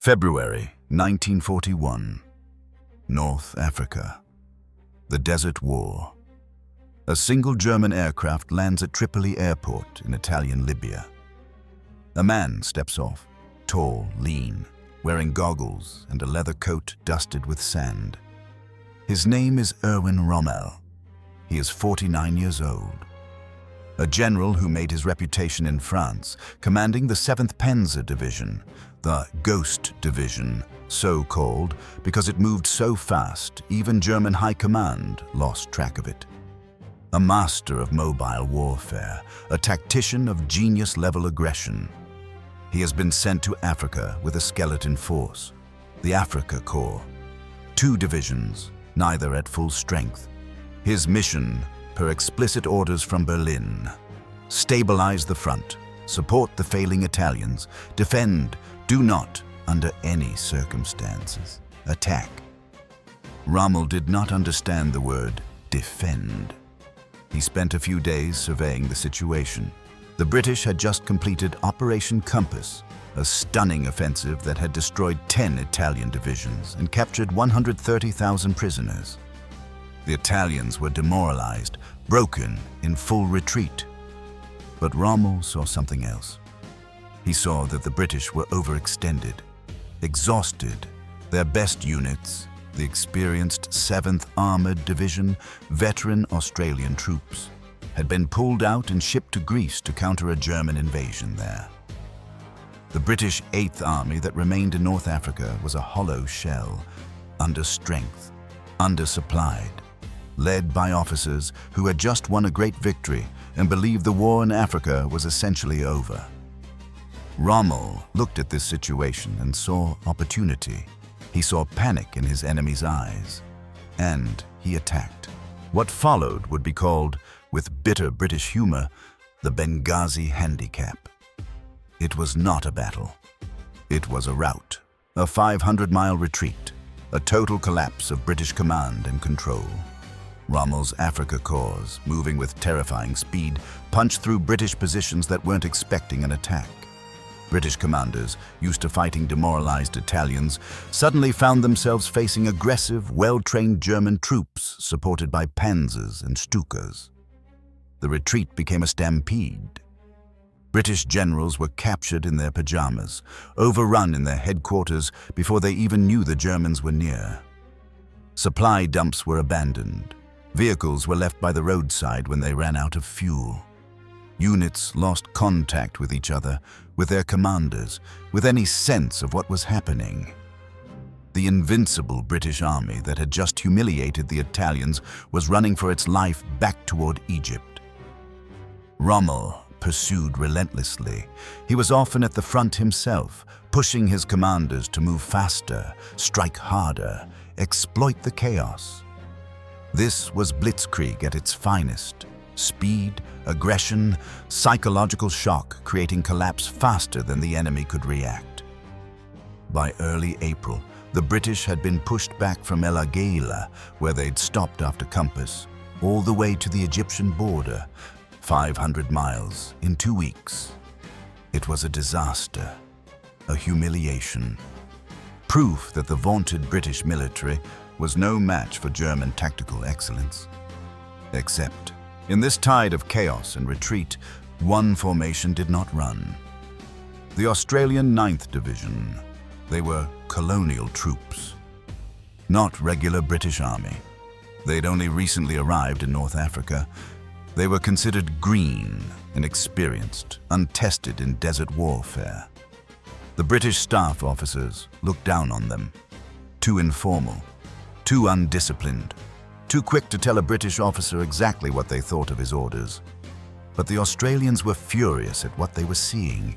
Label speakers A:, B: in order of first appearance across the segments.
A: February 1941. North Africa. The Desert War. A single German aircraft lands at Tripoli Airport in Italian Libya. A man steps off, tall, lean, wearing goggles and a leather coat dusted with sand. His name is Erwin Rommel. He is 49 years old. A general who made his reputation in France, commanding the 7th Panzer Division, the Ghost Division, so called because it moved so fast even German high command lost track of it. A master of mobile warfare, a tactician of genius-level aggression. He has been sent to Africa with a skeleton force, the Africa Corps. 2 divisions, neither at full strength. His mission, per explicit orders from Berlin: stabilize the front, support the failing Italians, defend, do not, under any circumstances, attack. Rommel did not understand the word defend. He spent a few days surveying the situation. The British had just completed Operation Compass, a stunning offensive that had destroyed 10 Italian divisions and captured 130,000 prisoners. The Italians were demoralized, broken, in full retreat. But Rommel saw something else. He saw that the British were overextended, exhausted. Their best units, the experienced 7th Armored Division, veteran Australian troops, had been pulled out and shipped to Greece to counter a German invasion there. The British 8th Army that remained in North Africa was a hollow shell, under strength, undersupplied, led by officers who had just won a great victory and believed the war in Africa was essentially over. Rommel looked at this situation and saw opportunity. He saw panic in his enemy's eyes, and he attacked. What followed would be called, with bitter British humor, the Benghazi Handicap. It was not a battle. It was a rout, a 500-mile retreat, a total collapse of British command and control. Rommel's Africa Corps, moving with terrifying speed, punched through British positions that weren't expecting an attack. British commanders, used to fighting demoralized Italians, suddenly found themselves facing aggressive, well-trained German troops supported by panzers and Stukas. The retreat became a stampede. British generals were captured in their pajamas, overrun in their headquarters before they even knew the Germans were near. Supply dumps were abandoned. Vehicles were left by the roadside when they ran out of fuel. Units lost contact with each other, with their commanders, with any sense of what was happening. The invincible British army that had just humiliated the Italians was running for its life back toward Egypt. Rommel pursued relentlessly. He was often at the front himself, pushing his commanders to move faster, strike harder, exploit the chaos. This was Blitzkrieg at its finest. Speed, aggression, psychological shock, creating collapse faster than the enemy could react. By early April, the British had been pushed back from El Agheila, where they'd stopped after Compass, all the way to the Egyptian border, 500 miles, in 2 weeks. It was a disaster, a humiliation. Proof that the vaunted British military was no match for German tactical excellence. Except, in this tide of chaos and retreat, one formation did not run. The Australian 9th Division. They were colonial troops, not regular British army. They'd only recently arrived in North Africa. They were considered green, inexperienced, untested in desert warfare. The British staff officers looked down on them. Too informal, too undisciplined, too quick to tell a British officer exactly what they thought of his orders. But the Australians were furious at what they were seeing,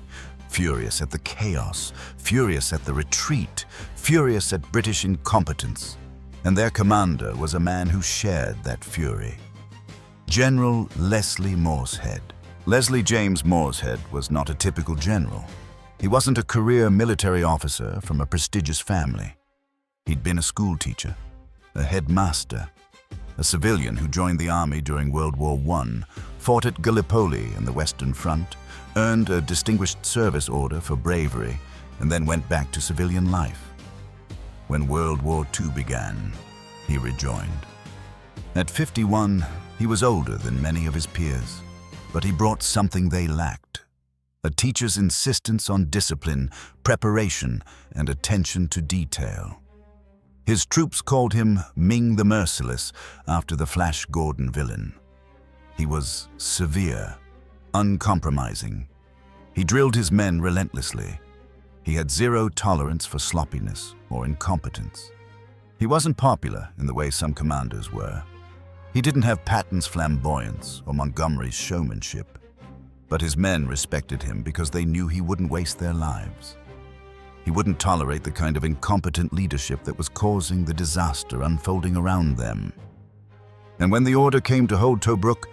A: furious at the chaos, furious at the retreat, furious at British incompetence. And their commander was a man who shared that fury. General Leslie Morshead. Leslie James Morshead was not a typical general. He wasn't a career military officer from a prestigious family. He'd been a school teacher, a headmaster, a civilian who joined the army during World War I, fought at Gallipoli in the Western Front, earned a Distinguished Service Order for bravery, and then went back to civilian life. When World War II began, he rejoined. At 51, he was older than many of his peers, but he brought something they lacked: a teacher's insistence on discipline, preparation, and attention to detail. His troops called him Ming the Merciless after the Flash Gordon villain. He was severe, uncompromising. He drilled his men relentlessly. He had zero tolerance for sloppiness or incompetence. He wasn't popular in the way some commanders were. He didn't have Patton's flamboyance or Montgomery's showmanship, but his men respected him because they knew he wouldn't waste their lives. He wouldn't tolerate the kind of incompetent leadership that was causing the disaster unfolding around them. And when the order came to hold Tobruk,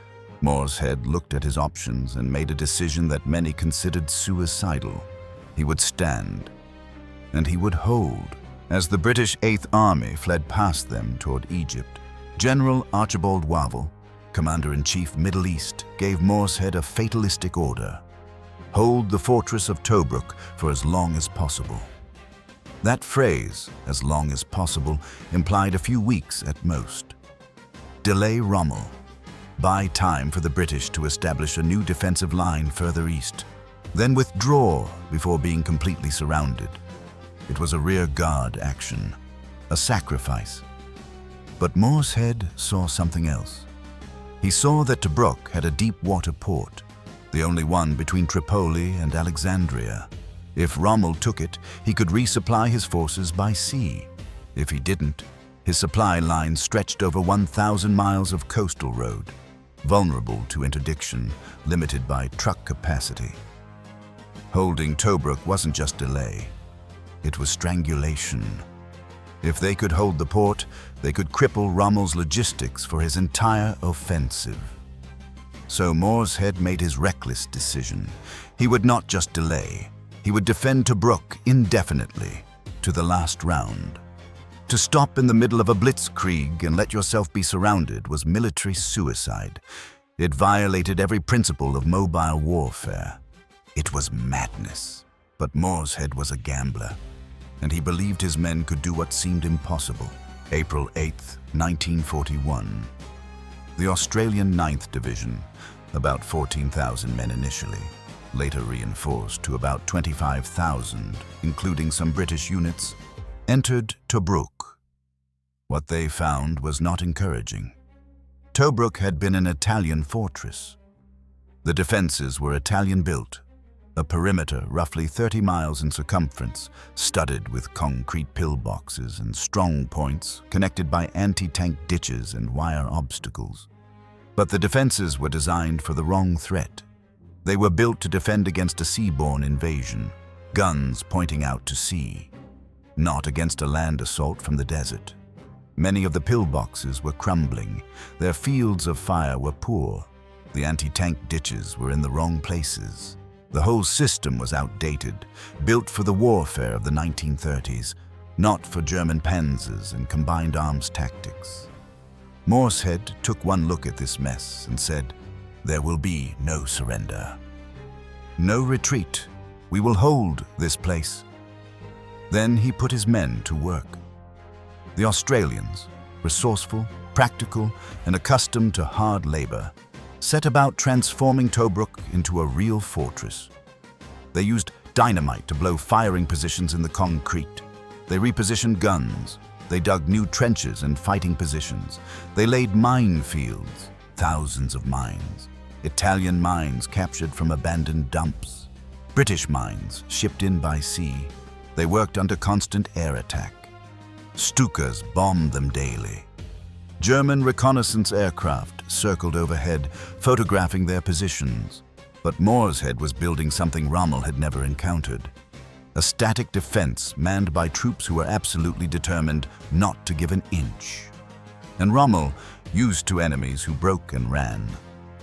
A: Morshead looked at his options and made a decision that many considered suicidal. He would stand, and he would hold. As the British 8th Army fled past them toward Egypt, General Archibald Wavell, Commander-in-Chief Middle East, gave Morshead a fatalistic order: hold the fortress of Tobruk for as long as possible. That phrase, as long as possible, implied a few weeks at most. Delay Rommel. Buy time for the British to establish a new defensive line further east. Then withdraw before being completely surrounded. It was a rear-guard action, a sacrifice. But Morshead saw something else. He saw that Tobruk had a deep-water port, the only one between Tripoli and Alexandria. If Rommel took it, he could resupply his forces by sea. If he didn't, his supply line stretched over 1,000 miles of coastal road, vulnerable to interdiction, limited by truck capacity. Holding Tobruk wasn't just delay. It was strangulation. If they could hold the port, they could cripple Rommel's logistics for his entire offensive. So Morshead made his reckless decision. He would not just delay. He would defend Tobruk indefinitely, to the last round. To stop in the middle of a Blitzkrieg and let yourself be surrounded was military suicide. It violated every principle of mobile warfare. It was madness. But Morshead was a gambler, and he believed his men could do what seemed impossible. April 8, 1941. The Australian 9th Division, about 14,000 men initially, later reinforced to about 25,000, including some British units, entered Tobruk. What they found was not encouraging. Tobruk had been an Italian fortress. The defenses were Italian-built, a perimeter roughly 30 miles in circumference, studded with concrete pillboxes and strong points connected by anti-tank ditches and wire obstacles. But the defenses were designed for the wrong threat. They were built to defend against a seaborne invasion, guns pointing out to sea, not against a land assault from the desert. Many of the pillboxes were crumbling. Their fields of fire were poor. The anti-tank ditches were in the wrong places. The whole system was outdated, built for the warfare of the 1930s, not for German panzers and combined arms tactics. Morshead took one look at this mess and said, "There will be no surrender. No retreat. We will hold this place." Then he put his men to work. The Australians, resourceful, practical, and accustomed to hard labor, set about transforming Tobruk into a real fortress. They used dynamite to blow firing positions in the concrete. They repositioned guns. They dug new trenches and fighting positions. They laid minefields, thousands of mines. Italian mines captured from abandoned dumps. British mines shipped in by sea. They worked under constant air attack. Stukas bombed them daily. German reconnaissance aircraft circled overhead, photographing their positions. But Morshead was building something Rommel had never encountered: a static defense manned by troops who were absolutely determined not to give an inch. And Rommel, used to enemies who broke and ran,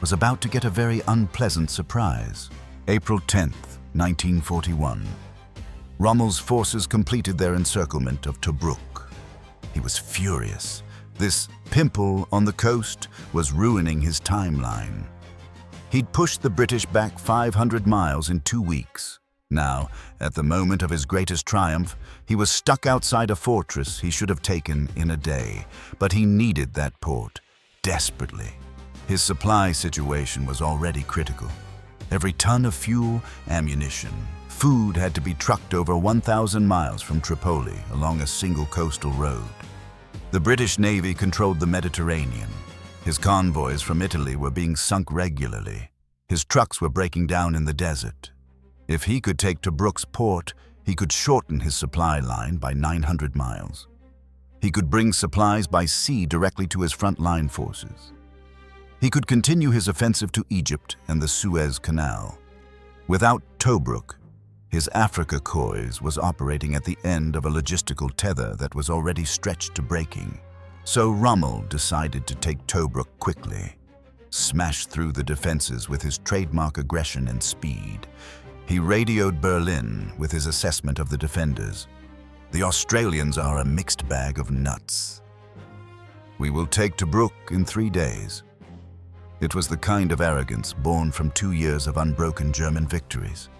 A: was about to get a very unpleasant surprise. April 10th, 1941. Rommel's forces completed their encirclement of Tobruk. He was furious. This pimple on the coast was ruining his timeline. He'd pushed the British back 500 miles in 2 weeks. Now, at the moment of his greatest triumph, he was stuck outside a fortress he should have taken in a day, but he needed that port desperately. His supply situation was already critical. Every ton of fuel, ammunition, food had to be trucked over 1,000 miles from Tripoli along a single coastal road. The British Navy controlled the Mediterranean. His convoys from Italy were being sunk regularly. His trucks were breaking down in the desert. If he could take Tobruk's port, he could shorten his supply line by 900 miles. He could bring supplies by sea directly to his front-line forces. He could continue his offensive to Egypt and the Suez Canal. Without Tobruk, his Africa Corps was operating at the end of a logistical tether that was already stretched to breaking. So Rommel decided to take Tobruk quickly, smash through the defenses with his trademark aggression and speed. He radioed Berlin with his assessment of the defenders. The Australians are a mixed bag of nuts. We will take Tobruk in 3 days. It was the kind of arrogance born from 2 years of unbroken German victories.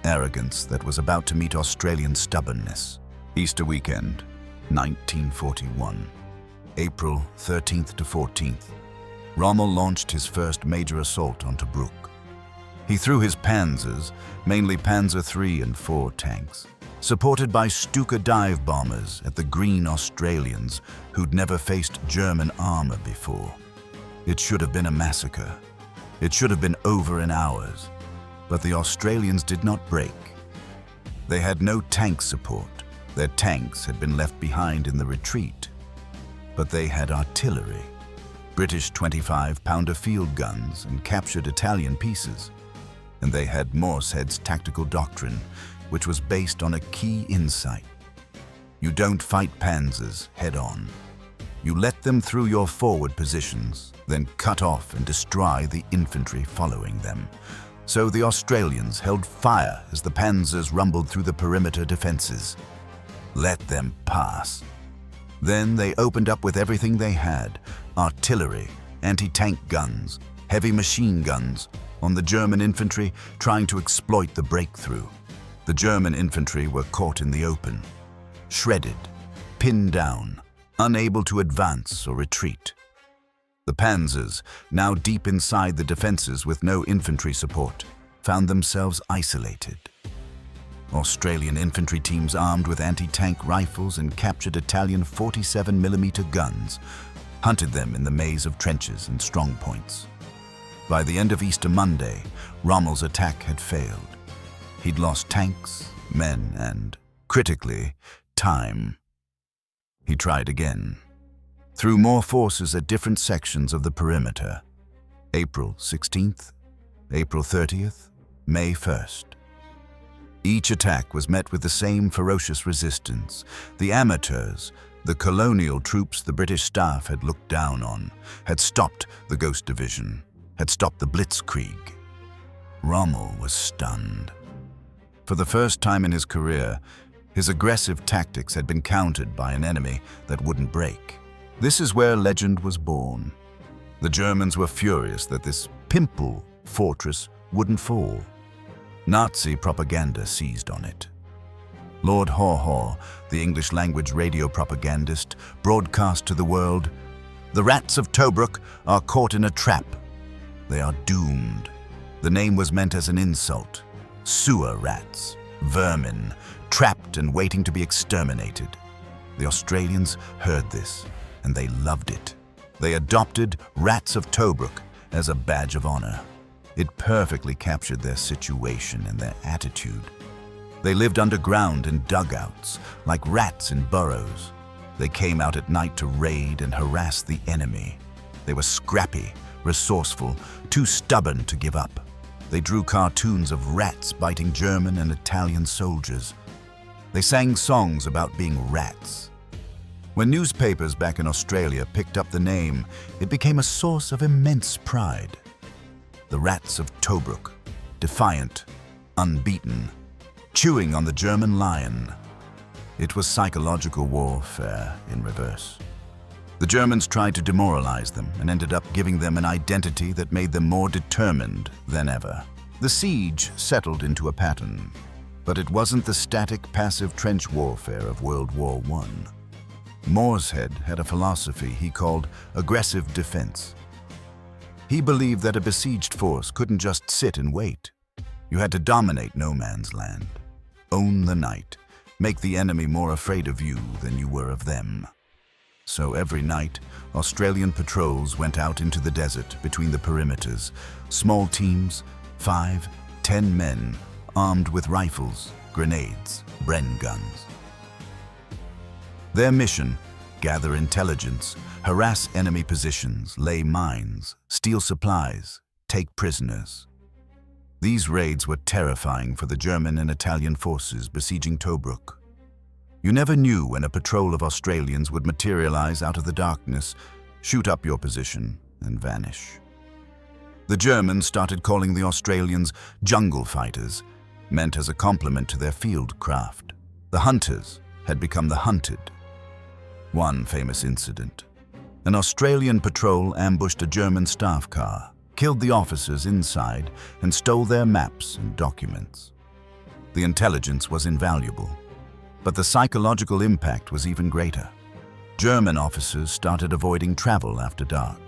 A: Arrogance that was about to meet Australian stubbornness. Easter weekend, 1941. April 13th to 14th. Rommel launched his first major assault on Tobruk. He threw his panzers, mainly Panzer III and IV tanks, supported by Stuka dive bombers at the green Australians who'd never faced German armor before. It should have been a massacre. It should have been over in hours. But the Australians did not break. They had no tank support. Their tanks had been left behind in the retreat. But they had artillery, British 25-pounder field guns and captured Italian pieces. And they had Morshead's tactical doctrine, which was based on a key insight. You don't fight panzers head-on. You let them through your forward positions, then cut off and destroy the infantry following them. So the Australians held fire as the panzers rumbled through the perimeter defenses. Let them pass. Then they opened up with everything they had: artillery, anti-tank guns, heavy machine guns, on the German infantry trying to exploit the breakthrough. The German infantry were caught in the open, shredded, pinned down, unable to advance or retreat. The panzers, now deep inside the defenses with no infantry support, found themselves isolated. Australian infantry teams armed with anti-tank rifles and captured Italian 47mm guns, hunted them in the maze of trenches and strongpoints. By the end of Easter Monday, Rommel's attack had failed. He'd lost tanks, men, and, critically, time. He tried again. Threw more forces at different sections of the perimeter. April 16th, April 30th, May 1st. Each attack was met with the same ferocious resistance. The amateurs, the colonial troops the British staff had looked down on, had stopped the Ghost Division, had stopped the Blitzkrieg. Rommel was stunned. For the first time in his career, his aggressive tactics had been countered by an enemy that wouldn't break. This is where legend was born. The Germans were furious that this pimple fortress wouldn't fall. Nazi propaganda seized on it. Lord Haw Haw, the English-language radio propagandist, broadcast to the world, "The rats of Tobruk are caught in a trap. They are doomed." The name was meant as an insult. Sewer rats, vermin, trapped and waiting to be exterminated. The Australians heard this, and they loved it. They adopted Rats of Tobruk as a badge of honor. It perfectly captured their situation and their attitude. They lived underground in dugouts, like rats in burrows. They came out at night to raid and harass the enemy. They were scrappy, resourceful, too stubborn to give up. They drew cartoons of rats biting German and Italian soldiers. They sang songs about being rats. When newspapers back in Australia picked up the name, it became a source of immense pride. The Rats of Tobruk, defiant, unbeaten, chewing on the German lion. It was psychological warfare in reverse. The Germans tried to demoralize them and ended up giving them an identity that made them more determined than ever. The siege settled into a pattern. But it wasn't the static, passive trench warfare of World War I. Morshead had a philosophy he called aggressive defense. He believed that a besieged force couldn't just sit and wait. You had to dominate no man's land, own the night, make the enemy more afraid of you than you were of them. So every night, Australian patrols went out into the desert between the perimeters, small teams, 5, 10 men, armed with rifles, grenades, Bren guns. Their mission: gather intelligence, harass enemy positions, lay mines, steal supplies, take prisoners. These raids were terrifying for the German and Italian forces besieging Tobruk. You never knew when a patrol of Australians would materialize out of the darkness, shoot up your position, and vanish. The Germans started calling the Australians jungle fighters, meant as a compliment to their field craft. The hunters had become the hunted. One famous incident: an Australian patrol ambushed a German staff car, killed the officers inside, and stole their maps and documents. The intelligence was invaluable, but the psychological impact was even greater. German officers started avoiding travel after dark.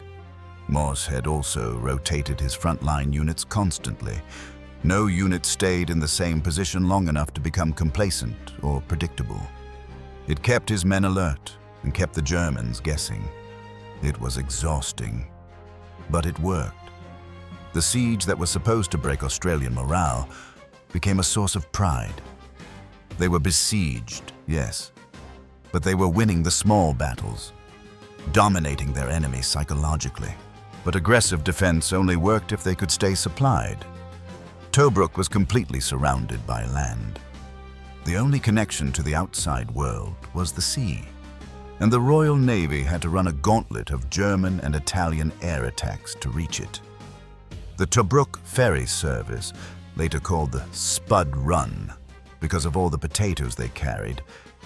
A: Morshead also rotated his frontline units constantly. No unit stayed in the same position long enough to become complacent or predictable. It kept his men alert and kept the Germans guessing. It was exhausting, but it worked. The siege that was supposed to break Australian morale became a source of pride. They were besieged, yes, but they were winning the small battles, dominating their enemy psychologically. But aggressive defense only worked if they could stay supplied. Tobruk was completely surrounded by land. The only connection to the outside world was the sea, and the Royal Navy had to run a gauntlet of German and Italian air attacks to reach it. The Tobruk ferry service, later called the Spud Run because of all the potatoes they carried,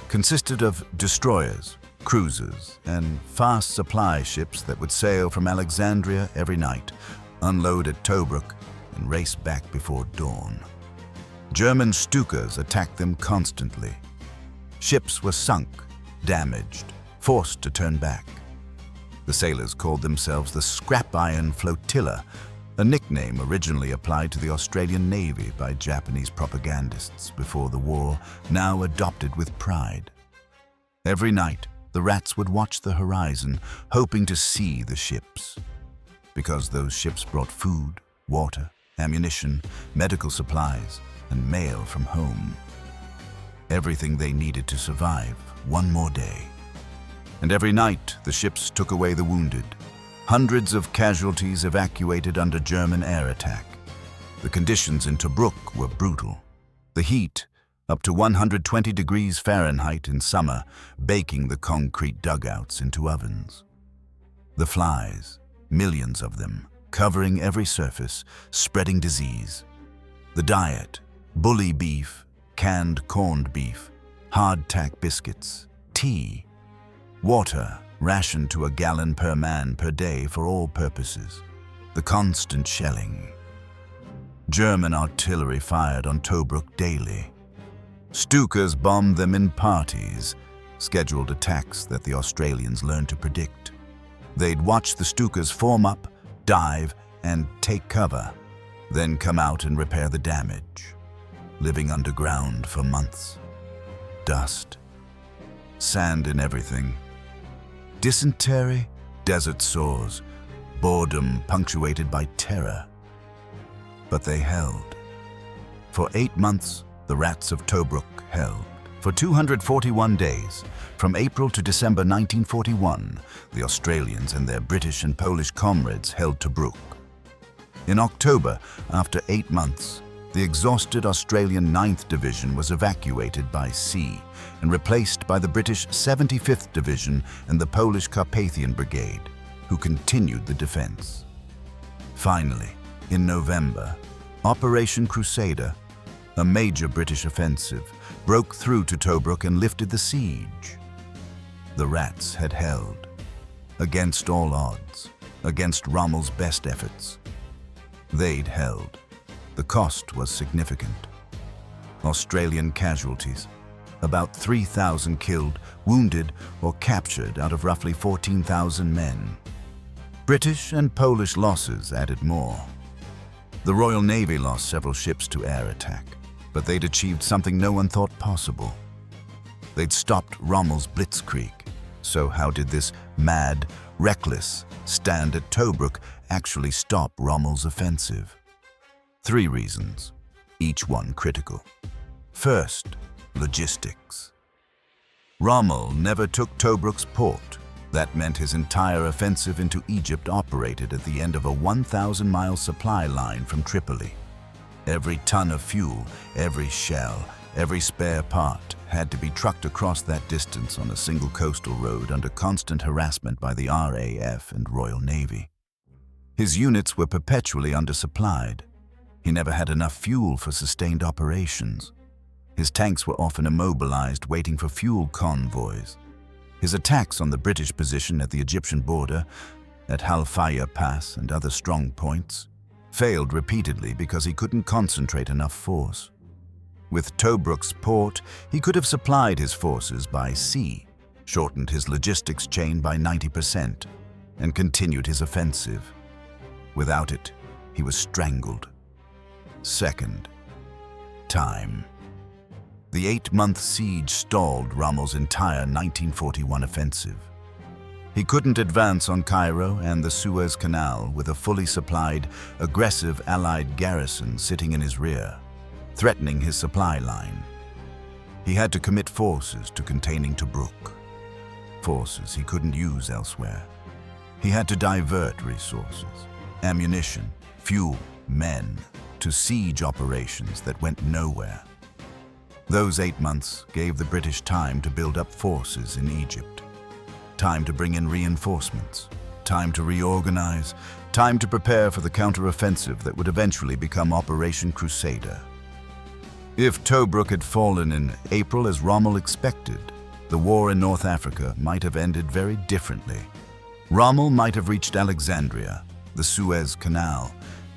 A: consisted of destroyers, cruisers, and fast supply ships that would sail from Alexandria every night, unload at Tobruk, and race back before dawn. German Stukas attacked them constantly. Ships were sunk, damaged, forced to turn back. The sailors called themselves the Scrap Iron Flotilla, a nickname originally applied to the Australian Navy by Japanese propagandists before the war, now adopted with pride. Every night, the rats would watch the horizon, hoping to see the ships. Because those ships brought food, water, ammunition, medical supplies, and mail from home. Everything they needed to survive one more day. And every night, the ships took away the wounded. Hundreds of casualties evacuated under German air attack. The conditions in Tobruk were brutal. The heat, up to 120 degrees Fahrenheit in summer, baking the concrete dugouts into ovens. The flies, millions of them, covering every surface, spreading disease. The diet: bully beef, canned corned beef, hardtack biscuits, tea, water rationed to a gallon per man per day for all purposes. The constant shelling. German artillery fired on Tobruk daily. Stukas bombed them in parties, scheduled attacks that the Australians learned to predict. They'd watch the Stukas form up, dive, and take cover, then come out and repair the damage, living underground for months. Dust, sand in everything. Dysentery, desert sores, boredom punctuated by terror. But they held. For 8 months, the rats of Tobruk held. For 241 days, from April to December 1941, the Australians and their British and Polish comrades held Tobruk. In October, after 8 months, the exhausted Australian 9th Division was evacuated by sea and replaced by the British 75th Division and the Polish Carpathian Brigade, who continued the defense. Finally, in November, Operation Crusader, a major British offensive, broke through to Tobruk and lifted the siege. The rats had held, against all odds, against Rommel's best efforts. They'd held. The cost was significant. Australian casualties, about 3,000 killed, wounded, or captured out of roughly 14,000 men. British and Polish losses added more. The Royal Navy lost several ships to air attack, but they'd achieved something no one thought possible. They'd stopped Rommel's Blitzkrieg. So how did this mad, reckless stand at Tobruk actually stop Rommel's offensive? 3 reasons, each one critical. First, logistics. Rommel never took Tobruk's port. That meant his entire offensive into Egypt operated at the end of a 1,000-mile supply line from Tripoli. Every ton of fuel, every shell, every spare part had to be trucked across that distance on a single coastal road under constant harassment by the RAF and Royal Navy. His units were perpetually undersupplied. He never had enough fuel for sustained operations. His tanks were often immobilized, waiting for fuel convoys. His attacks on the British position at the Egyptian border, at Halfaya Pass and other strong points, failed repeatedly because he couldn't concentrate enough force. With Tobruk's port, he could have supplied his forces by sea, shortened his logistics chain by 90%, and continued his offensive. Without it, he was strangled. Second, time. The 8-month siege stalled Rommel's entire 1941 offensive. He couldn't advance on Cairo and the Suez Canal with a fully supplied, aggressive Allied garrison sitting in his rear, threatening his supply line. He had to commit forces to containing Tobruk, forces he couldn't use elsewhere. He had to divert resources, ammunition, fuel, men, to siege operations that went nowhere. Those 8 months gave the British time to build up forces in Egypt, time to bring in reinforcements, time to reorganize, time to prepare for the counter-offensive that would eventually become Operation Crusader. If Tobruk had fallen in April as Rommel expected, the war in North Africa might have ended very differently. Rommel might have reached Alexandria, the Suez Canal,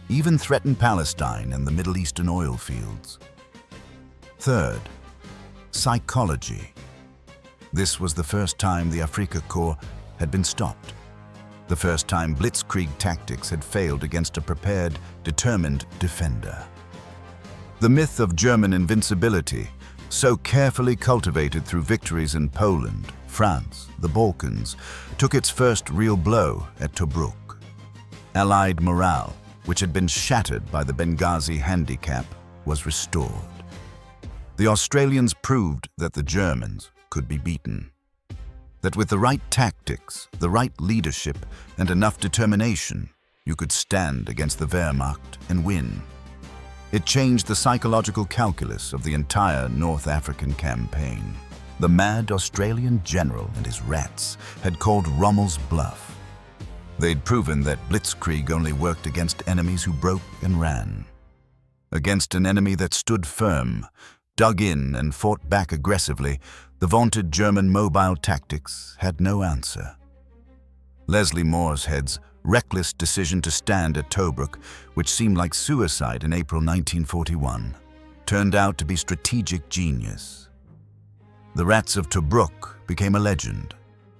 A: even threatened Palestine and the Middle Eastern oil fields. Third, psychology. This was the first time the Afrika Korps had been stopped. The first time Blitzkrieg tactics had failed against a prepared, determined defender. The myth of German invincibility, so carefully cultivated through victories in Poland, France, the Balkans, took its first real blow at Tobruk. Allied morale, which had been shattered by the Benghazi Handicap, was restored. The Australians proved that the Germans could be beaten. That with the right tactics, the right leadership, and enough determination, you could stand against the Wehrmacht and win. It changed the psychological calculus of the entire North African campaign. The mad Australian general and his rats had called Rommel's bluff. They'd proven that Blitzkrieg only worked against enemies who broke and ran. Against an enemy that stood firm, dug in and fought back aggressively, the vaunted German mobile tactics had no answer. Leslie Morshead's reckless decision to stand at Tobruk, which seemed like suicide in April 1941, turned out to be strategic genius. The Rats of Tobruk became a legend,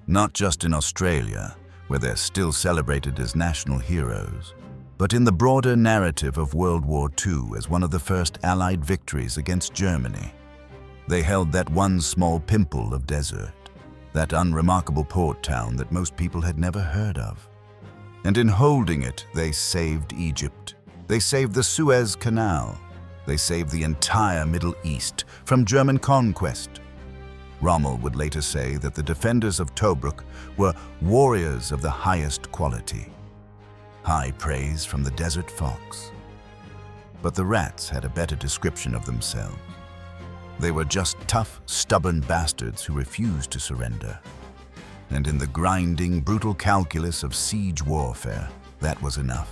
A: not just in Australia, where they're still celebrated as national heroes, but in the broader narrative of World War II as one of the first Allied victories against Germany. They held that one small pimple of desert, that unremarkable port town that most people had never heard of. And in holding it, they saved Egypt. They saved the Suez Canal. They saved the entire Middle East from German conquest. Rommel would later say that the defenders of Tobruk were warriors of the highest quality. High praise from the desert fox. But the Rats had a better description of themselves. They were just tough, stubborn bastards who refused to surrender. And in the grinding, brutal calculus of siege warfare, that was enough.